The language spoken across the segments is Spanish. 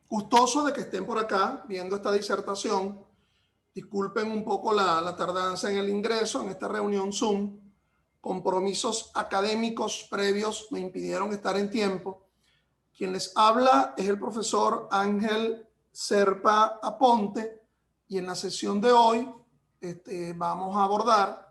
Gustoso de que estén por acá viendo esta disertación. Disculpen un poco la tardanza en el ingreso en esta reunión Zoom. Compromisos académicos previos me impidieron estar en tiempo. Quien les habla es el profesor Ángel Serpa Aponte, y en la sesión de hoy vamos a abordar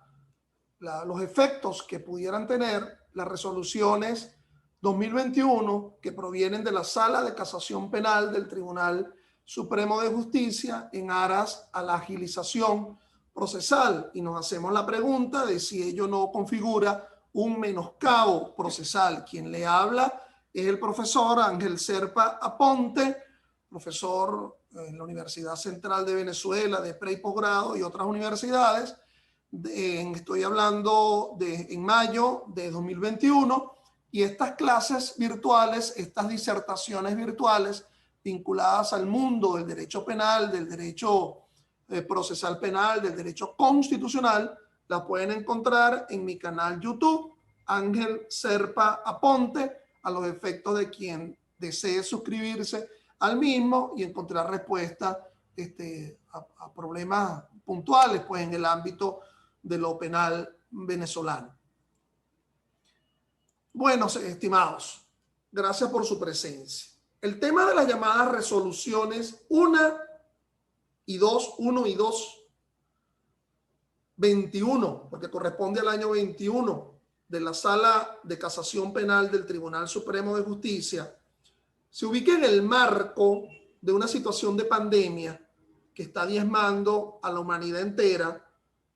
los efectos que pudieran tener las resoluciones 2021 que provienen de la Sala de Casación Penal del Tribunal Supremo de Justicia en aras a la agilización procesal, y nos hacemos la pregunta de si ello no configura un menoscabo procesal. Quien le habla es el profesor Ángel Serpa Aponte, profesor en la Universidad Central de Venezuela de pre y posgrado y otras universidades. Estoy hablando en mayo de 2021, y estas clases virtuales, estas disertaciones virtuales vinculadas al mundo del derecho penal, del derecho procesal penal, del derecho constitucional, la pueden encontrar en mi canal YouTube, Ángel Serpa Aponte, a los efectos de quien desee suscribirse al mismo y encontrar respuestas a problemas puntuales pues, en el ámbito de lo penal venezolano. Bueno, estimados, gracias por su presencia. El tema de las llamadas resoluciones 1 y 2, 21, porque corresponde al año 21 de la Sala de Casación Penal del Tribunal Supremo de Justicia, se ubica en el marco de una situación de pandemia que está diezmando a la humanidad entera.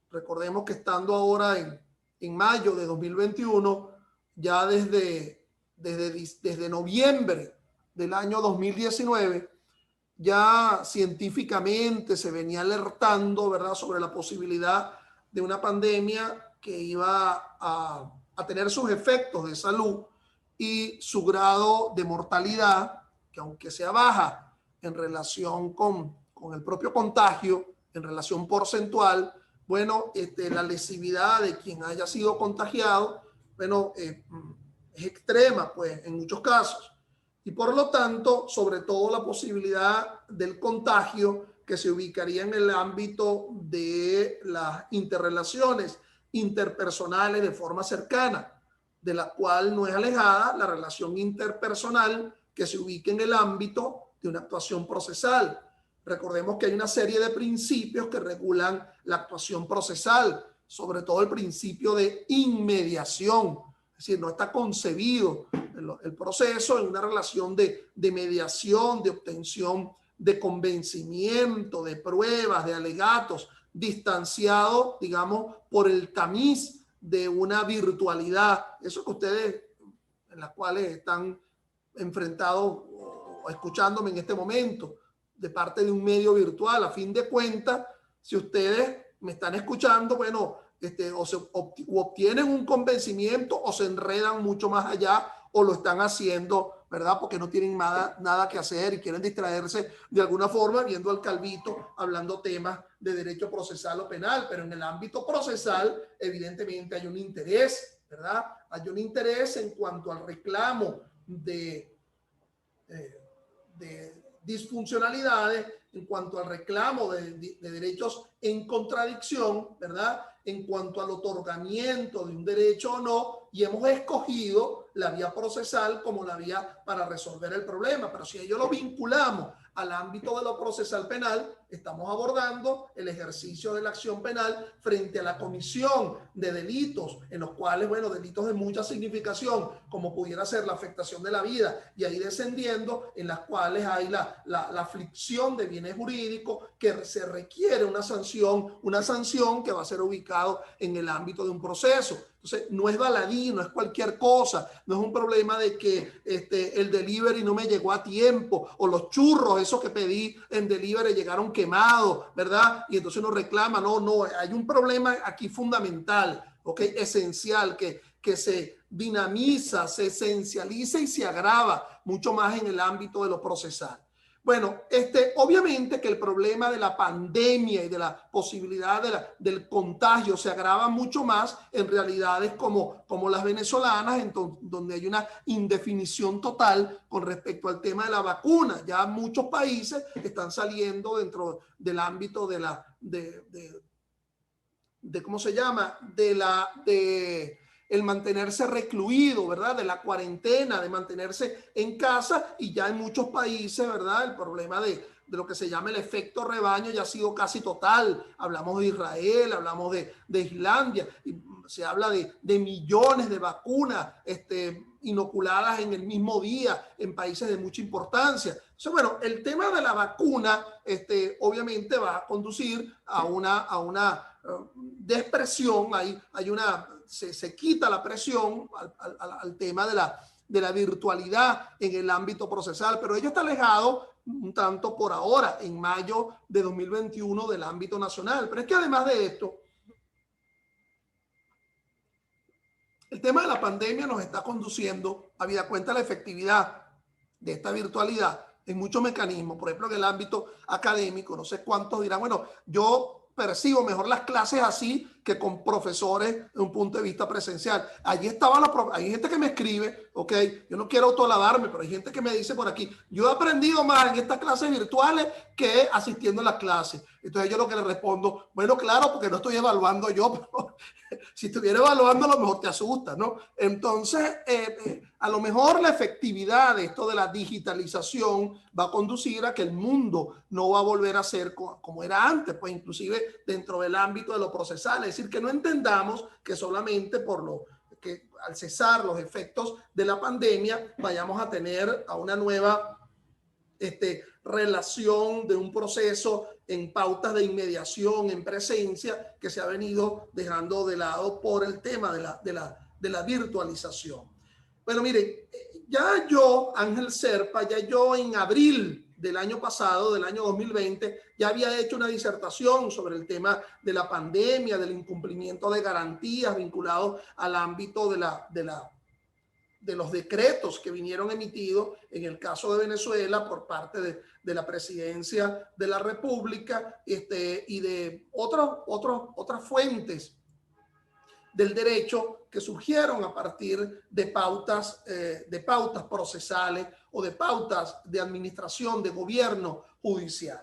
Recordemos que estando ahora en mayo de 2021, ya desde noviembre del año 2019, ya científicamente se venía alertando, ¿verdad?, sobre la posibilidad de una pandemia que iba a tener sus efectos de salud y su grado de mortalidad, que aunque sea baja en relación con el propio contagio, en relación porcentual, bueno, la lesividad de quien haya sido contagiado, bueno, es extrema, pues, en muchos casos. Y por lo tanto, sobre todo la posibilidad del contagio que se ubicaría en el ámbito de las interrelaciones interpersonales de forma cercana, de la cual no es alejada la relación interpersonal que se ubica en el ámbito de una actuación procesal. Recordemos que hay una serie de principios que regulan la actuación procesal, sobre todo el principio de inmediación. Es decir, no está concebido el proceso en una relación de mediación, de obtención de convencimiento, de pruebas, de alegatos, distanciado, digamos, por el tamiz de una virtualidad. Eso que ustedes, en las cuales están enfrentados o escuchándome en este momento, de parte de un medio virtual. A fin de cuentas, si ustedes me están escuchando, bueno, o obtienen un convencimiento o se enredan mucho más allá, o lo están haciendo, ¿verdad?, porque no tienen nada que hacer y quieren distraerse de alguna forma viendo al calvito hablando temas de derecho procesal o penal. Pero en el ámbito procesal, evidentemente hay un interés, ¿verdad? Hay un interés en cuanto al reclamo de disfuncionalidades, en cuanto al reclamo de derechos en contradicción, ¿verdad?, en cuanto al otorgamiento de un derecho o no, y hemos escogido la vía procesal como la vía para resolver el problema. Pero si ello lo vinculamos al ámbito de lo procesal penal, estamos abordando el ejercicio de la acción penal frente a la comisión de delitos, en los cuales, bueno, delitos de mucha significación, como pudiera ser la afectación de la vida, y ahí descendiendo, en las cuales hay la aflicción de bienes jurídicos, que se requiere una sanción que va a ser ubicado en el ámbito de un proceso. Entonces, no es baladí, no es cualquier cosa, no es un problema de que el delivery no me llegó a tiempo, o los churros, esos que pedí en delivery, llegaron quemados, ¿verdad? Y entonces uno reclama. No, hay un problema aquí fundamental, ¿ok?, esencial, que se dinamiza, se esencializa y se agrava mucho más en el ámbito de lo procesal. Bueno, obviamente que el problema de la pandemia y de la posibilidad del contagio se agrava mucho más en realidades como las venezolanas, donde hay una indefinición total con respecto al tema de la vacuna. Ya muchos países están saliendo dentro del ámbito de ¿cómo se llama? El mantenerse recluido, ¿verdad? De la cuarentena, de mantenerse en casa, y ya en muchos países, ¿verdad? El problema de lo que se llama el efecto rebaño ya ha sido casi total. Hablamos de Israel, hablamos de Islandia, y se habla de millones de vacunas inoculadas en el mismo día en países de mucha importancia. Entonces, bueno, el tema de la vacuna obviamente va a conducir a una despresión, se quita la presión al tema de la virtualidad en el ámbito procesal, pero ello está alejado un tanto por ahora, en mayo de 2021, del ámbito nacional. Pero es que además de esto, el tema de la pandemia nos está conduciendo, habida cuenta, la efectividad de esta virtualidad en muchos mecanismos. Por ejemplo, en el ámbito académico, no sé cuántos dirán, bueno, yo percibo mejor las clases así que con profesores de un punto de vista presencial. Allí estaban hay gente que me escribe, ok, yo no quiero autoalabarme, pero hay gente que me dice por aquí, yo he aprendido más en estas clases virtuales que asistiendo a las clases. Entonces yo lo que le respondo, bueno, claro, porque no estoy evaluando yo, pero si estuviera evaluando a lo mejor te asusta, ¿no? Entonces, a lo mejor la efectividad de esto de la digitalización va a conducir a que el mundo no va a volver a ser como era antes, pues inclusive dentro del ámbito de lo procesal. Es decir, que no entendamos que solamente que al cesar los efectos de la pandemia vayamos a tener a una nueva relación de un proceso en pautas de inmediación, en presencia, que se ha venido dejando de lado por el tema de la virtualización. Bueno, miren, ya yo, Ángel Serpa, ya yo en abril del año pasado, del año 2020, ya había hecho una disertación sobre el tema de la pandemia, del incumplimiento de garantías vinculados al ámbito de los decretos que vinieron emitidos en el caso de Venezuela por parte de la presidencia de la República y de otras fuentes del derecho que surgieron a partir de pautas procesales o de pautas de administración, de gobierno judicial.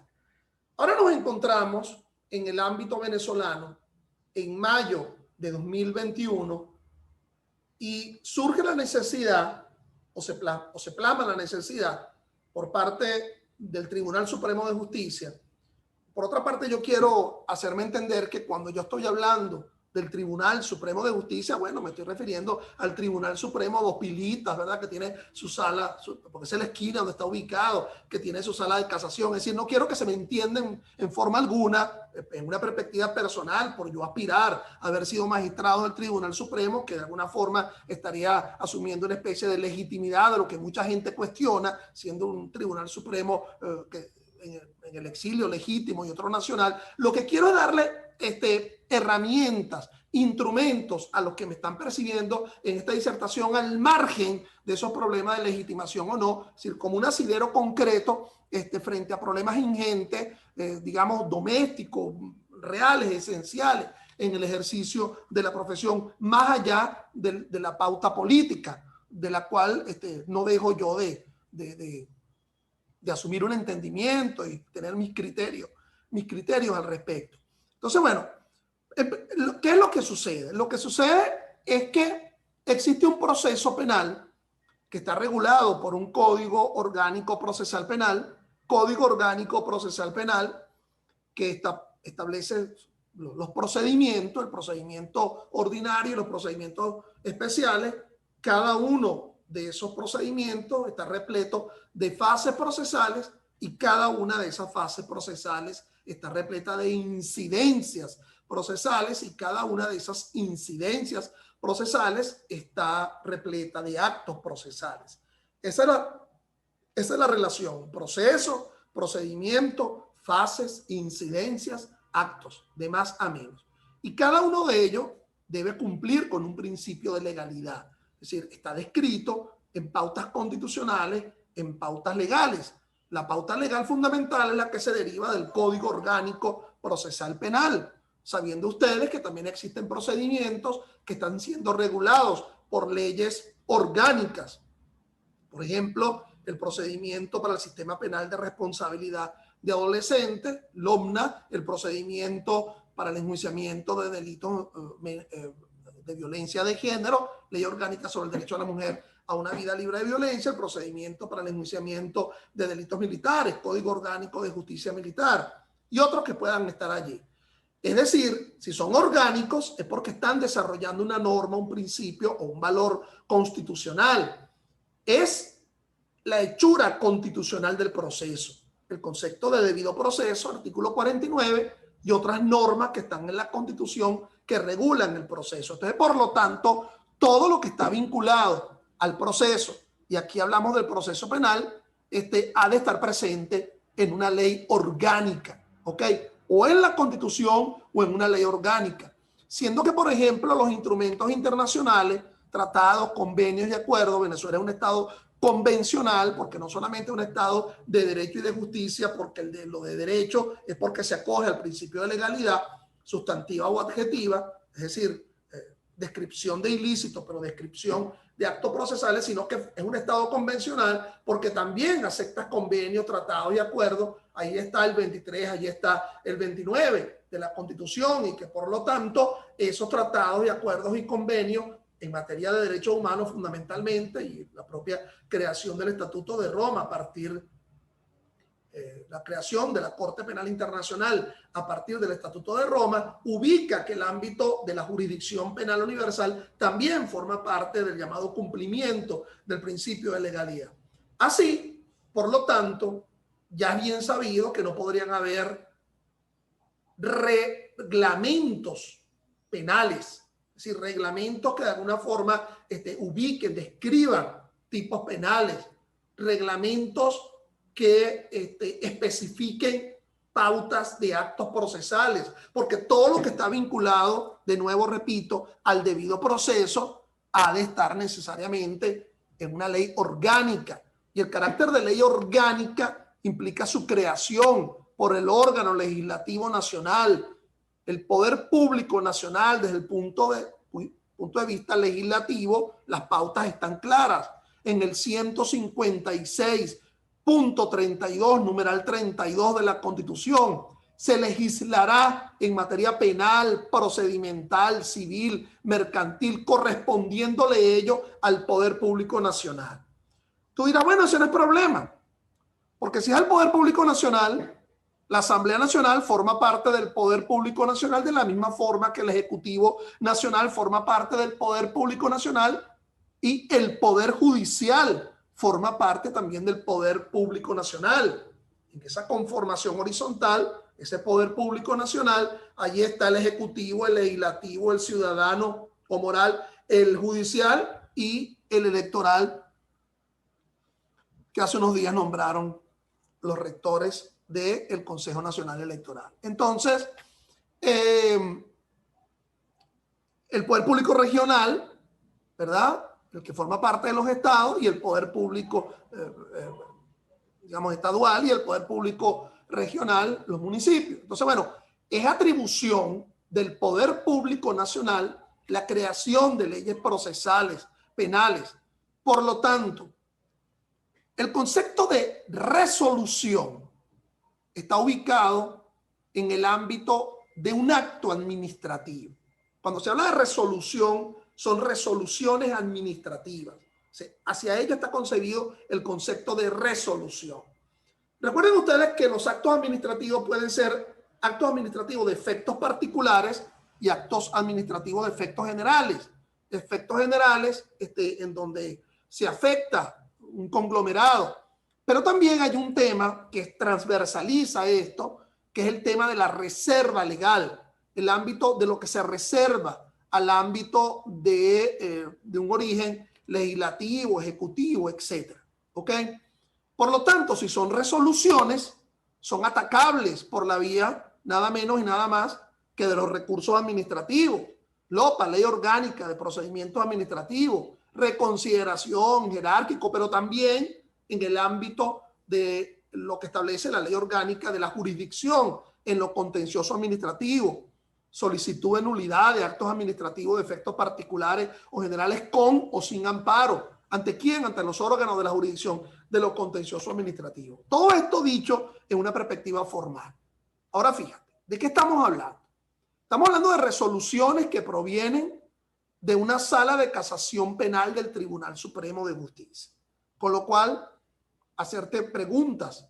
Ahora nos encontramos en el ámbito venezolano en mayo de 2021 y surge la necesidad o se plasma la necesidad por parte del Tribunal Supremo de Justicia. Por otra parte, yo quiero hacerme entender que cuando yo estoy hablando del Tribunal Supremo de Justicia, bueno, me estoy refiriendo al Tribunal Supremo Dos Pilitas, ¿verdad? Que tiene su sala, porque es la esquina donde está ubicado, que tiene su sala de casación. Es decir, no quiero que se me entiendan en forma alguna, en una perspectiva personal, por yo aspirar a haber sido magistrado del Tribunal Supremo, que de alguna forma estaría asumiendo una especie de legitimidad de lo que mucha gente cuestiona, siendo un Tribunal Supremo que en el exilio legítimo y otro nacional. Lo que quiero es darle herramientas, instrumentos a los que me están percibiendo en esta disertación al margen de esos problemas de legitimación o no, es decir, como un asidero concreto frente a problemas ingentes, digamos, domésticos, reales, esenciales en el ejercicio de la profesión, más allá de la pauta política, de la cual no dejo yo de asumir un entendimiento y tener mis criterios al respecto. Entonces, bueno, ¿qué es lo que sucede? Lo que sucede es que existe un proceso penal que está regulado por un Código Orgánico Procesal Penal, que establece los procedimientos, el procedimiento ordinario y los procedimientos especiales. Cada uno de esos procedimientos está repleto de fases procesales y cada una de esas fases procesales está repleta de incidencias procesales y cada una de esas incidencias procesales está repleta de actos procesales. Esa es la relación: proceso, procedimiento, fases, incidencias, actos, de más a menos. Y cada uno de ellos debe cumplir con un principio de legalidad. Es decir, está descrito en pautas constitucionales, en pautas legales. La pauta legal fundamental es la que se deriva del Código Orgánico Procesal Penal, sabiendo ustedes que también existen procedimientos que están siendo regulados por leyes orgánicas. Por ejemplo, el procedimiento para el sistema penal de responsabilidad de adolescentes, LOMNA, el procedimiento para el enjuiciamiento de delitos de violencia de género, ley orgánica sobre el derecho de la mujer a una vida libre de violencia, el procedimiento para el enjuiciamiento de delitos militares, Código Orgánico de Justicia Militar y otros que puedan estar allí. Es decir, si son orgánicos es porque están desarrollando una norma, un principio o un valor constitucional. Es la hechura constitucional del proceso, el concepto de debido proceso, artículo 49, y otras normas que están en la Constitución que regulan el proceso. Entonces, por lo tanto, todo lo que está vinculado al proceso, y aquí hablamos del proceso penal, ha de estar presente en una ley orgánica, ¿ok? O en la Constitución o en una ley orgánica. Siendo que, por ejemplo, los instrumentos internacionales, tratados, convenios y acuerdos, Venezuela es un estado convencional, porque no solamente es un estado de derecho y de justicia, porque lo de derecho es porque se acoge al principio de legalidad sustantiva o adjetiva, es decir, descripción de ilícitos, pero descripción de actos procesales, sino que es un estado convencional porque también acepta convenios, tratados y acuerdos. Ahí está el 23, ahí está el 29 de la Constitución, y que por lo tanto esos tratados y acuerdos y convenios en materia de derechos humanos fundamentalmente, y la propia creación del Estatuto de Roma a partir la creación de la Corte Penal Internacional a partir del Estatuto de Roma, ubica que el ámbito de la jurisdicción penal universal también forma parte del llamado cumplimiento del principio de legalidad. Así, por lo tanto, ya es bien sabido que no podrían haber reglamentos penales, es decir, reglamentos que de alguna forma ubiquen, describan tipos penales, reglamentos que especifiquen pautas de actos procesales, porque todo lo que está vinculado, de nuevo repito, al debido proceso, ha de estar necesariamente en una ley orgánica. Y el carácter de ley orgánica implica su creación por el órgano legislativo nacional. El poder público nacional, desde el punto de vista legislativo, las pautas están claras. En el 156 punto 32, numeral 32 de la Constitución, se legislará en materia penal, procedimental, civil, mercantil, correspondiéndole ello al Poder Público Nacional. Tú dirás, bueno, ese no es problema, porque si es el Poder Público Nacional, la Asamblea Nacional forma parte del Poder Público Nacional de la misma forma que el Ejecutivo Nacional forma parte del Poder Público Nacional, y el Poder Judicial forma parte también del Poder Público Nacional. En esa conformación horizontal, ese Poder Público Nacional, allí está el Ejecutivo, el Legislativo, el Ciudadano o Moral, el Judicial y el Electoral, que hace unos días nombraron los rectores del Consejo Nacional Electoral. Entonces, el Poder Público Regional, ¿verdad?, el que forma parte de los estados, y el poder público, digamos, estadual, y el poder público regional, los municipios. Entonces, bueno, es atribución del poder público nacional la creación de leyes procesales, penales. Por lo tanto, el concepto de resolución está ubicado en el ámbito de un acto administrativo. Cuando se habla de resolución, son resoluciones administrativas. Hacia ello está concebido el concepto de resolución. Recuerden ustedes que los actos administrativos pueden ser actos administrativos de efectos particulares y actos administrativos de efectos generales. Efectos generales en donde se afecta un conglomerado. Pero también hay un tema que transversaliza esto, que es el tema de la reserva legal, el ámbito de lo que se reserva al ámbito de un origen legislativo, ejecutivo, etc. ¿Ok? Por lo tanto, si son resoluciones, son atacables por la vía nada menos y nada más que de los recursos administrativos. LOPA, Ley Orgánica de Procedimientos Administrativos, reconsideración, jerárquico, pero también en el ámbito de lo que establece la ley orgánica de la jurisdicción en lo contencioso administrativo, solicitud de nulidad de actos administrativos de efectos particulares o generales con o sin amparo. ¿Ante quién? Ante los órganos de la jurisdicción de lo contencioso administrativo. Todo esto dicho en una perspectiva formal. Ahora fíjate, ¿de qué estamos hablando? Estamos hablando de resoluciones que provienen de una sala de casación penal del Tribunal Supremo de Justicia. Con lo cual, hacerte preguntas.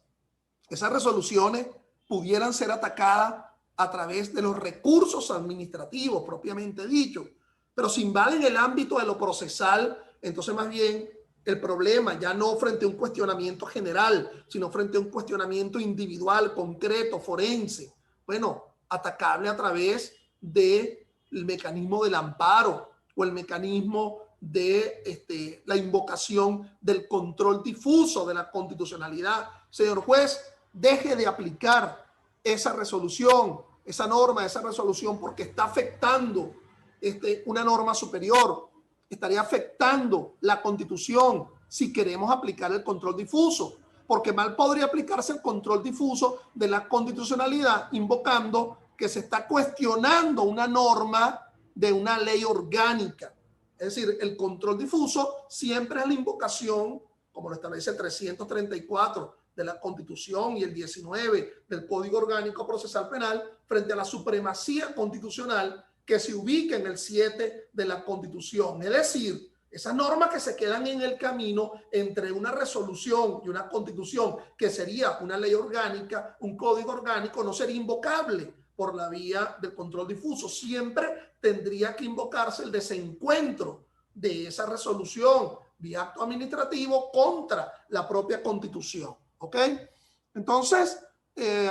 Esas resoluciones pudieran ser atacadas a través de los recursos administrativos propiamente dicho, pero si invaden el ámbito de lo procesal, entonces más bien el problema ya no frente a un cuestionamiento general, sino frente a un cuestionamiento individual, concreto, forense, bueno, atacable a través del mecanismo del amparo o el mecanismo de la invocación del control difuso de la constitucionalidad. Señor juez, deje de aplicar esa resolución, esa norma, esa resolución, porque está afectando una norma superior, estaría afectando la Constitución si queremos aplicar el control difuso, porque mal podría aplicarse el control difuso de la constitucionalidad invocando que se está cuestionando una norma de una ley orgánica. Es decir, el control difuso siempre es la invocación, como lo establece el 334 de la Constitución y el 19 del Código Orgánico Procesal Penal, frente a la supremacía constitucional que se ubica en el 7 de la Constitución. Es decir, esas normas que se quedan en el camino entre una resolución y una constitución, que sería una ley orgánica, un código orgánico, no sería invocable por la vía del control difuso. Siempre tendría que invocarse el desencuentro de esa resolución vía acto administrativo contra la propia Constitución. ¿Ok? Entonces,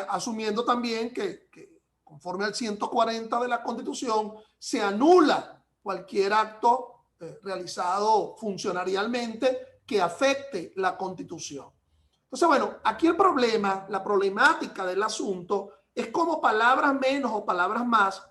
asumiendo también que conforme al 140 de la Constitución, se anula cualquier acto realizado funcionarialmente que afecte la Constitución. Entonces, bueno, aquí el problema, la problemática del asunto es como palabras menos o palabras más,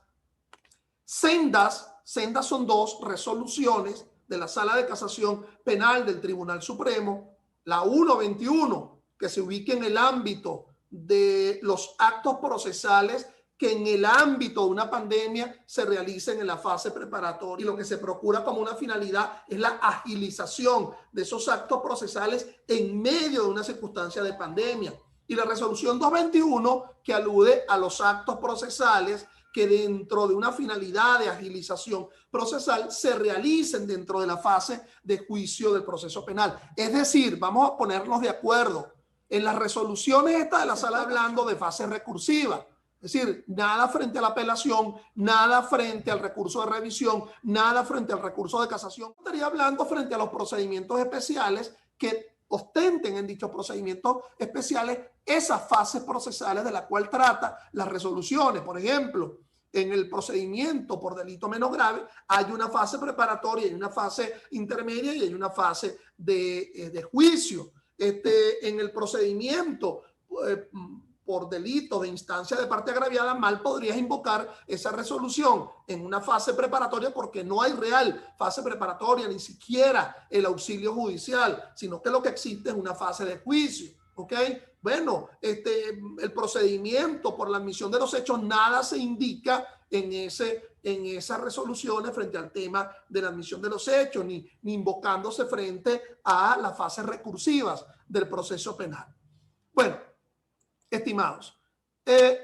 sendas son dos resoluciones de la Sala de Casación Penal del Tribunal Supremo, la 121, que se ubica en el ámbito de los actos procesales que en el ámbito de una pandemia se realicen en la fase preparatoria, y lo que se procura como una finalidad es la agilización de esos actos procesales en medio de una circunstancia de pandemia. Y la resolución 221, que alude a los actos procesales que dentro de una finalidad de agilización procesal se realicen dentro de la fase de juicio del proceso penal. Es decir, vamos a ponernos de acuerdo. En las resoluciones esta de la sala hablando de fase recursiva. Es decir, nada frente a la apelación, nada frente al recurso de revisión, nada frente al recurso de casación. Estaría hablando frente a los procedimientos especiales que ostenten en dichos procedimientos especiales esas fases procesales de la cual trata las resoluciones. Por ejemplo, en el procedimiento por delito menos grave hay una fase preparatoria, hay una fase intermedia y hay una fase de juicio. En el procedimiento por delito de instancia de parte agraviada, mal podrías invocar esa resolución en una fase preparatoria porque no hay real fase preparatoria, ni siquiera el auxilio judicial, sino que lo que existe es una fase de juicio. ¿Ok? Bueno, el procedimiento por la admisión de los hechos, nada se indica en esas resoluciones frente al tema de la admisión de los hechos, ni invocándose frente a las fases recursivas del proceso penal. Bueno, estimados,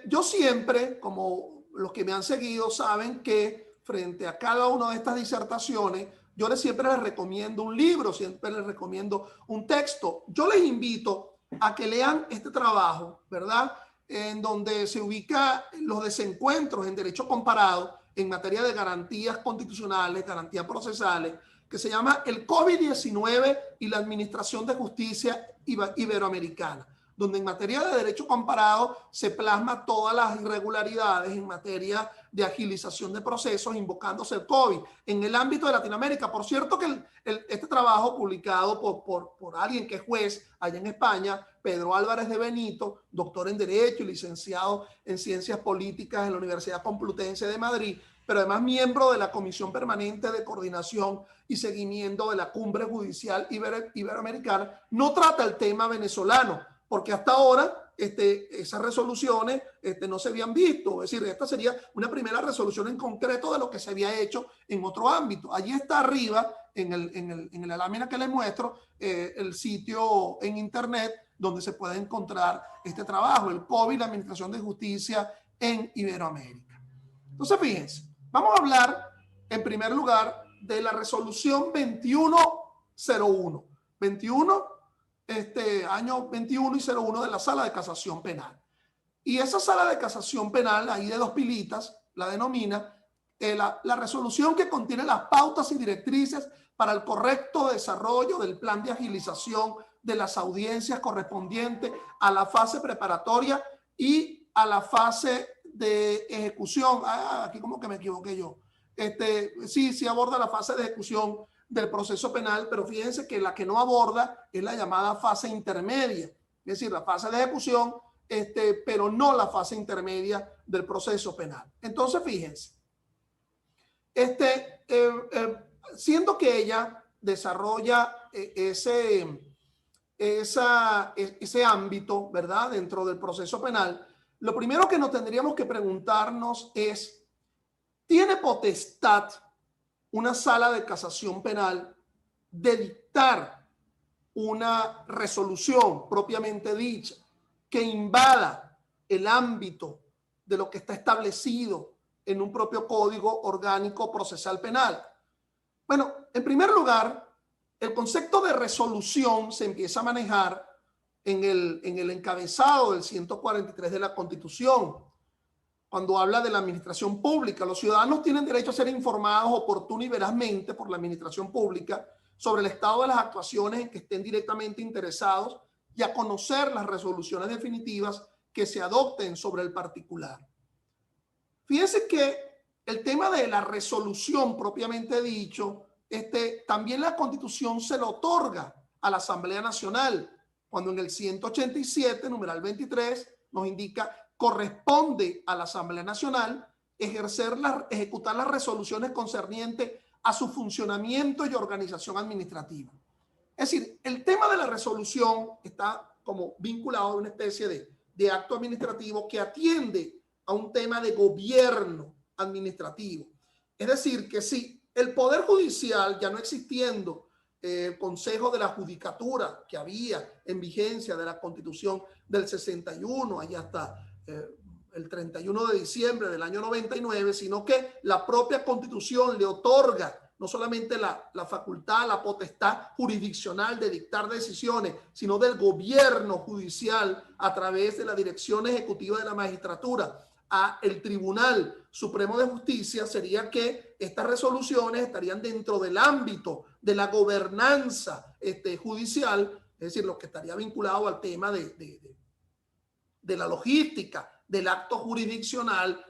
yo siempre, como los que me han seguido saben que frente a cada una de estas disertaciones, yo siempre les recomiendo un libro, siempre les recomiendo un texto. Yo les invito a que lean este trabajo, ¿verdad? En donde se ubica los desencuentros en derecho comparado en materia de garantías constitucionales, garantías procesales, que se llama El COVID-19 y la Administración de Justicia Iberoamericana, donde en materia de derecho comparado se plasma todas las irregularidades en materia de agilización de procesos invocándose el COVID en el ámbito de Latinoamérica. Por cierto que este trabajo publicado por alguien que es juez allá en España, Pedro Álvarez de Benito, doctor en Derecho y licenciado en Ciencias Políticas en la Universidad Complutense de Madrid, pero además miembro de la Comisión Permanente de Coordinación y Seguimiento de la Cumbre Judicial Iberoamericana, no trata el tema venezolano, porque hasta ahora esas resoluciones no se habían visto. Es decir, esta sería una primera resolución en concreto de lo que se había hecho en otro ámbito. Allí está arriba, en la lámina que les muestro, el sitio en internet donde se puede encontrar este trabajo, el COVID, la Administración de Justicia en Iberoamérica. Entonces, fíjense, vamos a hablar en primer lugar de la resolución 2101. 21, año 21 y 01 de la Sala de Casación Penal. Y esa Sala de Casación Penal, ahí de dos pilitas, la denomina la resolución que contiene las pautas y directrices para el correcto desarrollo del plan de agilización de las audiencias correspondientes a la fase preparatoria y a la fase de ejecución. Aquí como que me equivoqué yo. Sí aborda la fase de ejecución del proceso penal, pero fíjense que la que no aborda es la llamada fase intermedia, es decir, la fase de ejecución, pero no la fase intermedia del proceso penal. Entonces, fíjense, siendo que ella desarrolla ese ámbito, ¿verdad?, dentro del proceso penal, lo primero que nos tendríamos que preguntarnos es, ¿tiene potestad una sala de casación penal de dictar una resolución propiamente dicha que invada el ámbito de lo que está establecido en un propio código orgánico procesal penal? Bueno, en primer lugar, el concepto de resolución se empieza a manejar en el encabezado del 143 de la Constitución, cuando habla de la administración pública. Los ciudadanos tienen derecho a ser informados oportuno y verazmente por la administración pública sobre el estado de las actuaciones en que estén directamente interesados y a conocer las resoluciones definitivas que se adopten sobre el particular. Fíjense que el tema de la resolución propiamente dicho, también la Constitución se lo otorga a la Asamblea Nacional, cuando en el 187, numeral 23, nos indica: corresponde a la Asamblea Nacional ejecutar las resoluciones concernientes a su funcionamiento y organización administrativa. Es decir, el tema de la resolución está como vinculado a una especie de acto administrativo que atiende a un tema de gobierno administrativo. Es decir, que si el Poder Judicial, ya no existiendo el Consejo de la Judicatura que había en vigencia de la Constitución del 61, allá hasta el 31 de diciembre del año 99, sino que la propia Constitución le otorga no solamente la facultad, la potestad jurisdiccional de dictar decisiones, sino del gobierno judicial a través de la Dirección Ejecutiva de la Magistratura a el Tribunal Supremo de Justicia, sería que estas resoluciones estarían dentro del ámbito de la gobernanza judicial, es decir, lo que estaría vinculado al tema de la logística del acto jurisdiccional,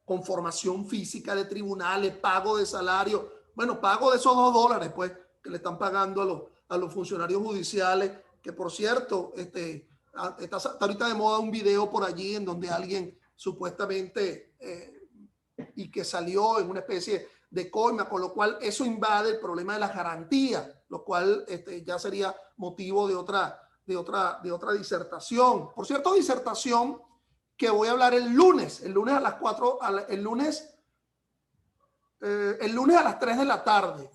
conformación física de tribunales, pago de salario, bueno, pago de esos $2 pues que le están pagando a los funcionarios judiciales, que por cierto, está ahorita de moda un video por allí en donde alguien supuestamente y que salió en una especie de coima, con lo cual eso invade el problema de las garantías, lo cual ya sería motivo de otra disertación. Por cierto, disertación que voy a hablar el lunes a las 4, el lunes a las 3 de la tarde,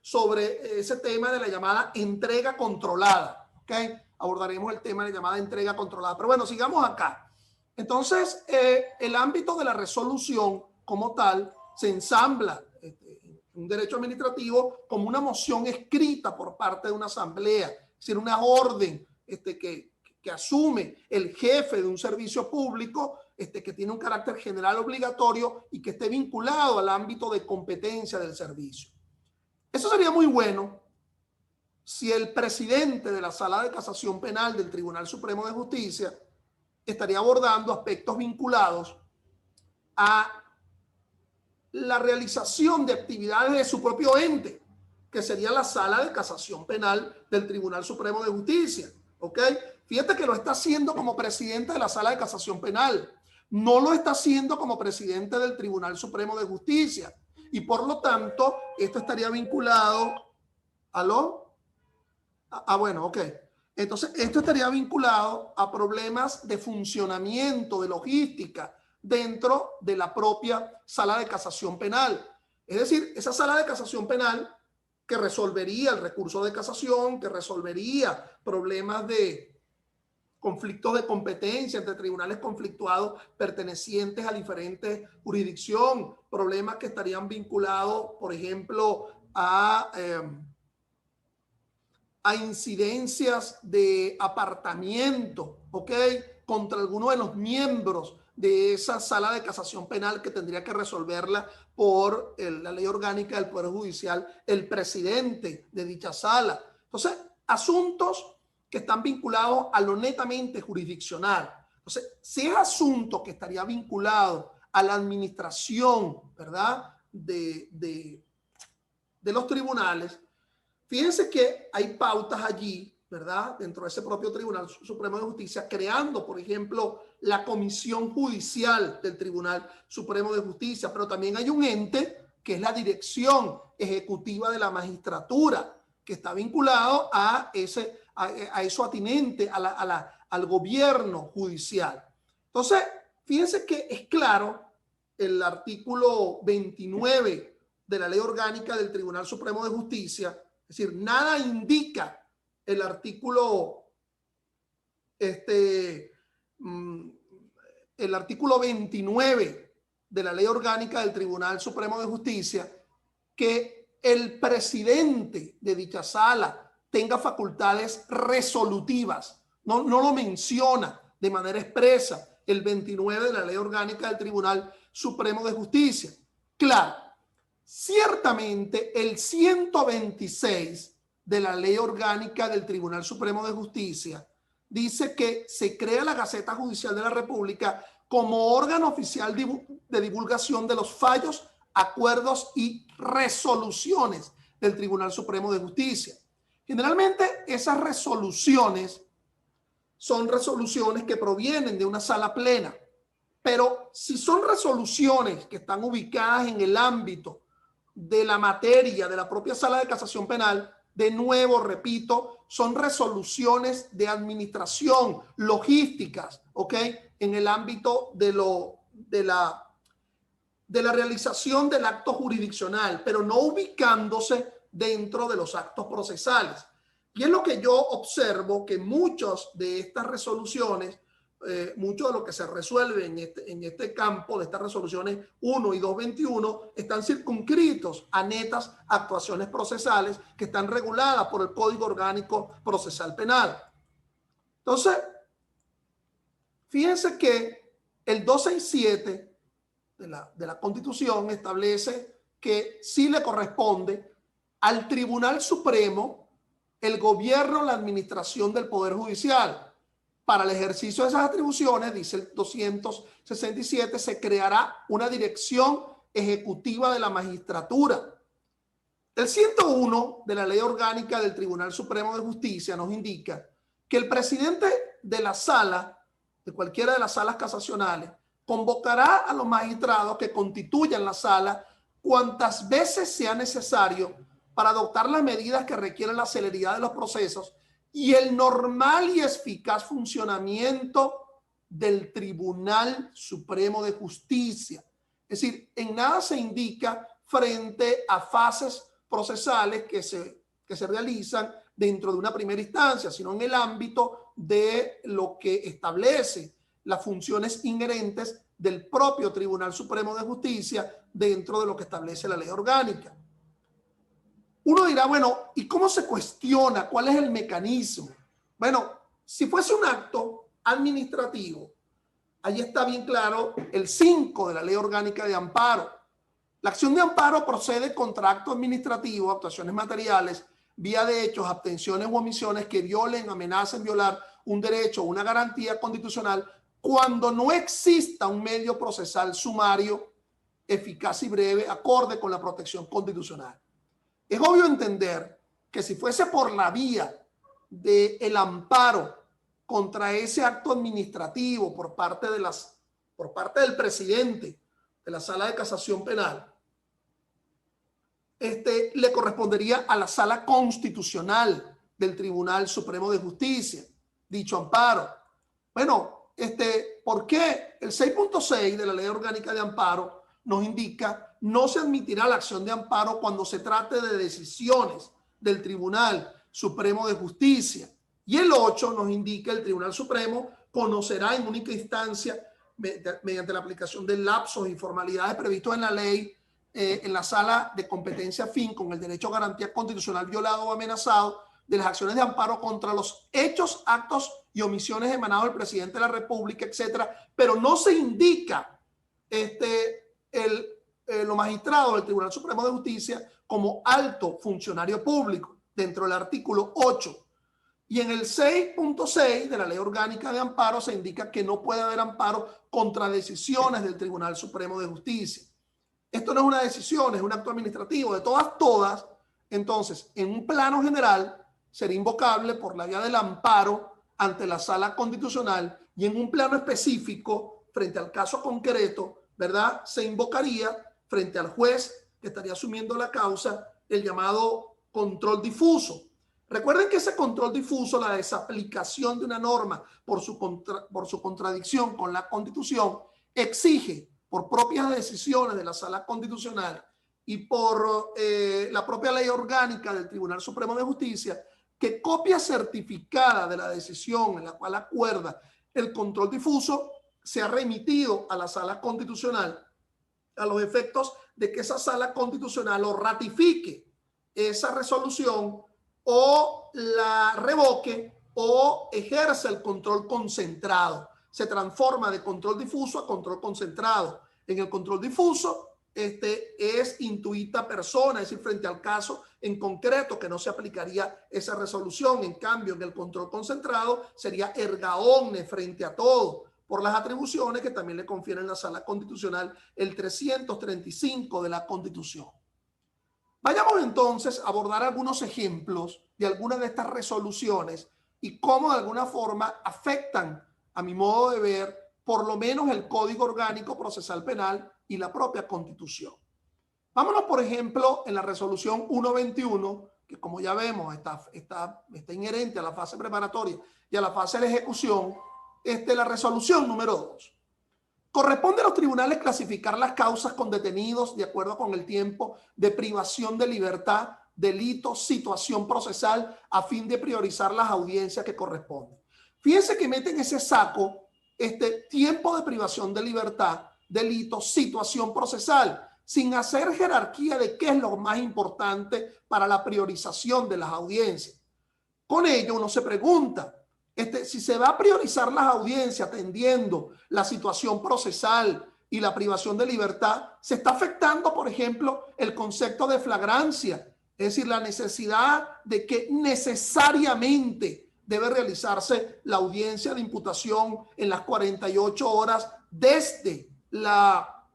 sobre ese tema de la llamada entrega controlada, ¿ok? Abordaremos el tema de la llamada entrega controlada. Pero bueno, sigamos acá. Entonces, el ámbito de la resolución como tal se ensambla un derecho administrativo como una moción escrita por parte de una asamblea, es decir, una orden que asume el jefe de un servicio público que tiene un carácter general obligatorio y que esté vinculado al ámbito de competencia del servicio. Eso sería muy bueno si el presidente de la Sala de Casación Penal del Tribunal Supremo de Justicia estaría abordando aspectos vinculados a la realización de actividades de su propio ente, que sería la Sala de Casación Penal del Tribunal Supremo de Justicia. ¿Ok? Fíjate que lo está haciendo como presidente de la Sala de Casación Penal. No lo está haciendo como presidente del Tribunal Supremo de Justicia. Y por lo tanto, esto estaría vinculado... ¿Aló? Bueno, ok. Entonces, esto estaría vinculado a problemas de funcionamiento, de logística, dentro de la propia sala de casación penal. Es decir, esa sala de casación penal que resolvería el recurso de casación, que resolvería problemas de conflictos de competencia entre tribunales conflictuados pertenecientes a diferentes jurisdicciones, problemas que estarían vinculados, por ejemplo, a incidencias de apartamiento, ¿ok? Contra alguno de los miembros de esa sala de casación penal que tendría que resolverla por la ley orgánica del Poder Judicial, el presidente de dicha sala. Entonces, asuntos que están vinculados a lo netamente jurisdiccional. Entonces, si es asunto que estaría vinculado a la administración, ¿verdad?, de los tribunales, fíjense que hay pautas allí, ¿verdad?, dentro de ese propio Tribunal Supremo de Justicia, creando, por ejemplo, la Comisión Judicial del Tribunal Supremo de Justicia, pero también hay un ente que es la Dirección Ejecutiva de la Magistratura, que está vinculado a eso atinente al gobierno judicial. Entonces, fíjense que es claro el artículo 29 de la Ley Orgánica del Tribunal Supremo de Justicia. Es decir, nada indica el artículo 29 de la Ley Orgánica del Tribunal Supremo de Justicia que el presidente de dicha sala tenga facultades resolutivas. No lo menciona de manera expresa el 29 de la Ley Orgánica del Tribunal Supremo de Justicia. Claro, ciertamente el 126 de la Ley Orgánica del Tribunal Supremo de Justicia dice que se crea la Gaceta Judicial de la República como órgano oficial de divulgación de los fallos, acuerdos y resoluciones del Tribunal Supremo de Justicia. Generalmente esas resoluciones son resoluciones que provienen de una sala plena, pero si son resoluciones que están ubicadas en el ámbito de la materia de la propia sala de casación penal, de nuevo, repito, son resoluciones de administración, logísticas, ¿ok? En el ámbito de la realización del acto jurisdiccional, pero no ubicándose dentro de los actos procesales. Y es lo que yo observo, que muchas de estas resoluciones, mucho de lo que se resuelve en este campo de estas resoluciones 1 y 221 están circunscritos a netas actuaciones procesales que están reguladas por el Código Orgánico Procesal Penal. Entonces, fíjense que el 267 de la Constitución establece que sí le corresponde al Tribunal Supremo el gobierno, la administración del Poder Judicial. Para el ejercicio de esas atribuciones, dice el 267, se creará una dirección ejecutiva de la magistratura. El 101 de la Ley Orgánica del Tribunal Supremo de Justicia nos indica que el presidente de la sala, de cualquiera de las salas casacionales, convocará a los magistrados que constituyan la sala cuantas veces sea necesario para adoptar las medidas que requieren la celeridad de los procesos y el normal y eficaz funcionamiento del Tribunal Supremo de Justicia. Es decir, en nada se indica frente a fases procesales que se realizan dentro de una primera instancia, sino en el ámbito de lo que establece las funciones inherentes del propio Tribunal Supremo de Justicia dentro de lo que establece la ley orgánica. Uno dirá, bueno, ¿y cómo se cuestiona? ¿Cuál es el mecanismo? Bueno, si fuese un acto administrativo, ahí está bien claro el 5 de la Ley Orgánica de Amparo. La acción de amparo procede contra acto administrativo, actuaciones materiales, vía de hechos, abstenciones u omisiones que violen, amenacen violar un derecho o una garantía constitucional cuando no exista un medio procesal sumario, eficaz y breve, acorde con la protección constitucional. Es obvio entender que si fuese por la vía del amparo contra ese acto administrativo por parte del presidente de la Sala de Casación Penal, le correspondería a la Sala Constitucional del Tribunal Supremo de Justicia, dicho amparo. Bueno, ¿por qué? El 6.6 de la Ley Orgánica de Amparo nos indica: no se admitirá la acción de amparo cuando se trate de decisiones del Tribunal Supremo de Justicia. Y el 8 nos indica: el Tribunal Supremo conocerá en única instancia, mediante la aplicación de lapsos y formalidades previstos en la ley, en la sala de competencia fin, con el derecho a garantía constitucional violado o amenazado, de las acciones de amparo contra los hechos, actos y omisiones emanados del presidente de la República, etcétera. Pero no se indica los magistrados del Tribunal Supremo de Justicia como alto funcionario público dentro del artículo 8. Y en el 6.6 de la Ley Orgánica de Amparo se indica que no puede haber amparo contra decisiones del Tribunal Supremo de Justicia. Esto no es una decisión, es un acto administrativo. De todas, entonces, en un plano general, sería invocable por la vía del amparo ante la Sala Constitucional, y en un plano específico, frente al caso concreto, ¿verdad?, se invocaría frente al juez que estaría asumiendo la causa el llamado control difuso. Recuerden que ese control difuso, la desaplicación de una norma por su contradicción con la Constitución, exige, por propias decisiones de la Sala Constitucional y por la propia Ley Orgánica del Tribunal Supremo de Justicia, que copia certificada de la decisión en la cual acuerda el control difuso sea remitido a la Sala Constitucional, a los efectos de que esa Sala Constitucional o ratifique esa resolución, o la revoque, o ejerce el control concentrado. Se transforma de control difuso a control concentrado. En el control difuso, es intuita persona, es decir, frente al caso en concreto que no se aplicaría esa resolución. En cambio, en el control concentrado sería erga omnes, frente a todo, por las atribuciones que también le confiere la Sala Constitucional el 335 de la Constitución. Vayamos entonces a abordar algunos ejemplos de algunas de estas resoluciones y cómo de alguna forma afectan, a mi modo de ver, por lo menos el Código Orgánico Procesal Penal y la propia Constitución. Vámonos, por ejemplo, en la resolución 121, que como ya vemos está inherente a la fase preparatoria y a la fase de ejecución. La resolución número 2. Corresponde a los tribunales clasificar las causas con detenidos de acuerdo con el tiempo de privación de libertad, delito, situación procesal, a fin de priorizar las audiencias que corresponden. Fíjense que meten ese saco, tiempo de privación de libertad, delito, situación procesal, sin hacer jerarquía de qué es lo más importante para la priorización de las audiencias. Con ello uno se pregunta, si se va a priorizar las audiencias atendiendo la situación procesal y la privación de libertad, se está afectando, por ejemplo, el concepto de flagrancia, es decir, la necesidad de que necesariamente debe realizarse la audiencia de imputación en las 48 horas desde la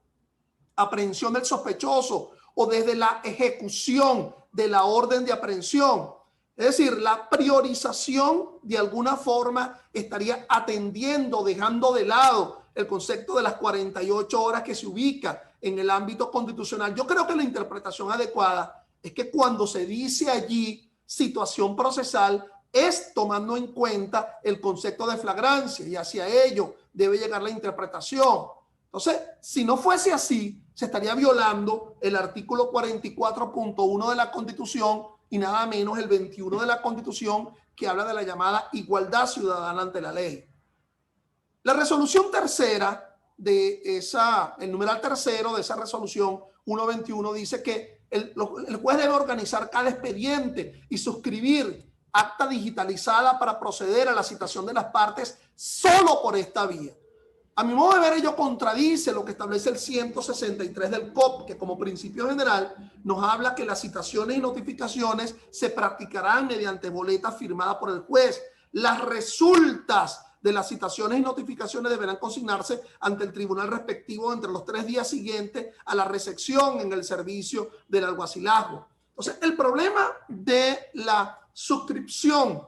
aprehensión del sospechoso o desde la ejecución de la orden de aprehensión. Es decir, la priorización de alguna forma estaría atendiendo, dejando de lado el concepto de las 48 horas que se ubica en el ámbito constitucional. Yo creo que la interpretación adecuada es que cuando se dice allí situación procesal es tomando en cuenta el concepto de flagrancia, y hacia ello debe llegar la interpretación. Entonces, si no fuese así, se estaría violando el artículo 44.1 de la Constitución y nada menos el 21 de la Constitución, que habla de la llamada igualdad ciudadana ante la ley. La resolución tercera el numeral tercero de esa resolución 121 dice que el juez debe organizar cada expediente y suscribir acta digitalizada para proceder a la citación de las partes solo por esta vía. A mi modo de ver, ello contradice lo que establece el 163 del COP, que como principio general nos habla que las citaciones y notificaciones se practicarán mediante boleta firmada por el juez. Las resultas de las citaciones y notificaciones deberán consignarse ante el tribunal respectivo entre los 3 días siguientes a la recepción en el servicio del alguacilazgo. Entonces, el problema de la suscripción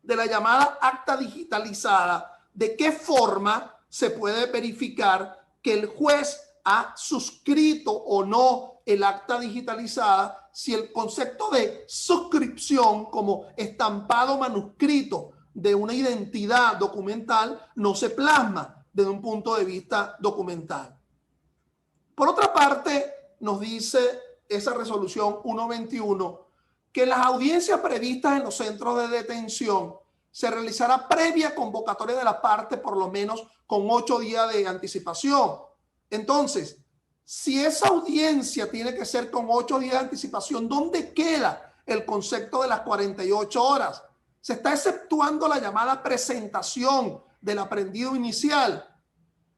de la llamada acta digitalizada, ¿de qué forma se puede verificar que el juez ha suscrito o no el acta digitalizada si el concepto de suscripción como estampado manuscrito de una identidad documental no se plasma desde un punto de vista documental. Por otra parte, nos dice esa resolución 121 que las audiencias previstas en los centros de detención se realizará previa convocatoria de la parte por lo menos con 8 días de anticipación. Entonces, si esa audiencia tiene que ser con 8 días de anticipación, ¿dónde queda el concepto de las 48 horas? Se está exceptuando la llamada presentación del aprendido inicial.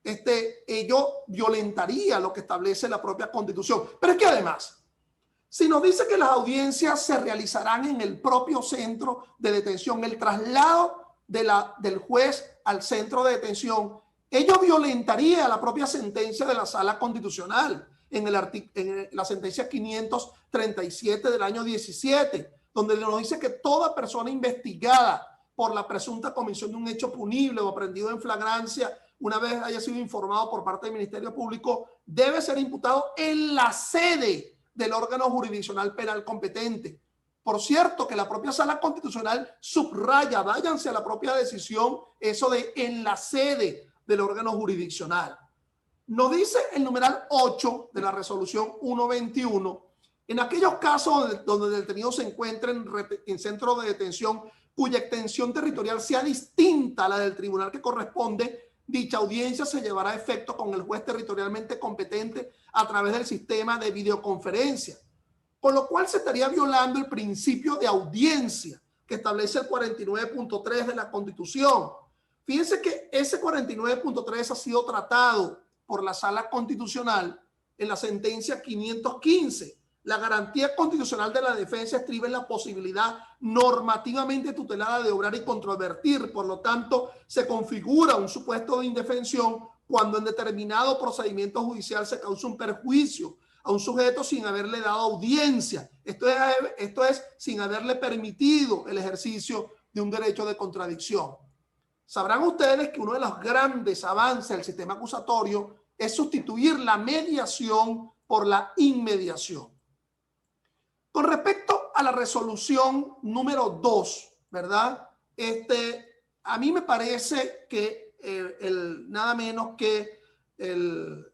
Ello violentaría lo que establece la propia Constitución. Pero es que además, si nos dice que las audiencias se realizarán en el propio centro de detención, el traslado del juez al centro de detención, ello violentaría la propia sentencia de la Sala Constitucional en la sentencia 537 del año 17, donde nos dice que toda persona investigada por la presunta comisión de un hecho punible o aprendido en flagrancia, una vez haya sido informado por parte del Ministerio Público, debe ser imputado en la sede del órgano jurisdiccional penal competente. Por cierto, que la propia Sala Constitucional subraya, váyanse a la propia decisión, eso de en la sede del órgano jurisdiccional. Nos dice el numeral 8 de la resolución 121, en aquellos casos donde el detenido se encuentre en centro de detención cuya extensión territorial sea distinta a la del tribunal que corresponde, dicha audiencia se llevará a efecto con el juez territorialmente competente a través del sistema de videoconferencia, con lo cual se estaría violando el principio de audiencia que establece el 49.3 de la Constitución. Fíjense que ese 49.3 ha sido tratado por la Sala Constitucional en la sentencia 515. La garantía constitucional de la defensa estriba en la posibilidad normativamente tutelada de obrar y controvertir. Por lo tanto, se configura un supuesto de indefensión cuando en determinado procedimiento judicial se causa un perjuicio a un sujeto sin haberle dado audiencia. Esto es sin haberle permitido el ejercicio de un derecho de contradicción. Sabrán ustedes que uno de los grandes avances del sistema acusatorio es sustituir la mediación por la inmediación. Con respecto a la resolución número 2, ¿verdad? A mí me parece que nada menos que el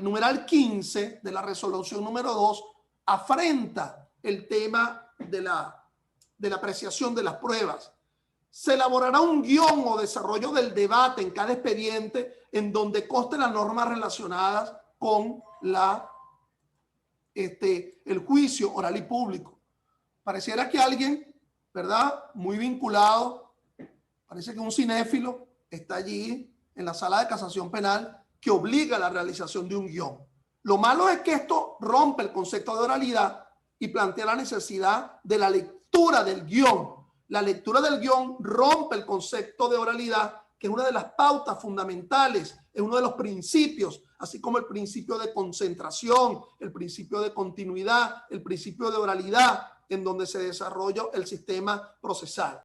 numeral 15 de la resolución número 2 afrenta el tema de la apreciación de las pruebas. Se elaborará un guión o desarrollo del debate en cada expediente en donde consten las normas relacionadas con el juicio oral y público. Pareciera que alguien, ¿verdad?, muy vinculado, parece que un cinéfilo está allí en la sala de casación penal que obliga a la realización de un guión. Lo malo es que esto rompe el concepto de oralidad y plantea la necesidad de la lectura del guión. La lectura del guión rompe el concepto de oralidad, que es una de las pautas fundamentales, es uno de los principios, así como el principio de concentración, el principio de continuidad, el principio de oralidad, en donde se desarrolla el sistema procesal.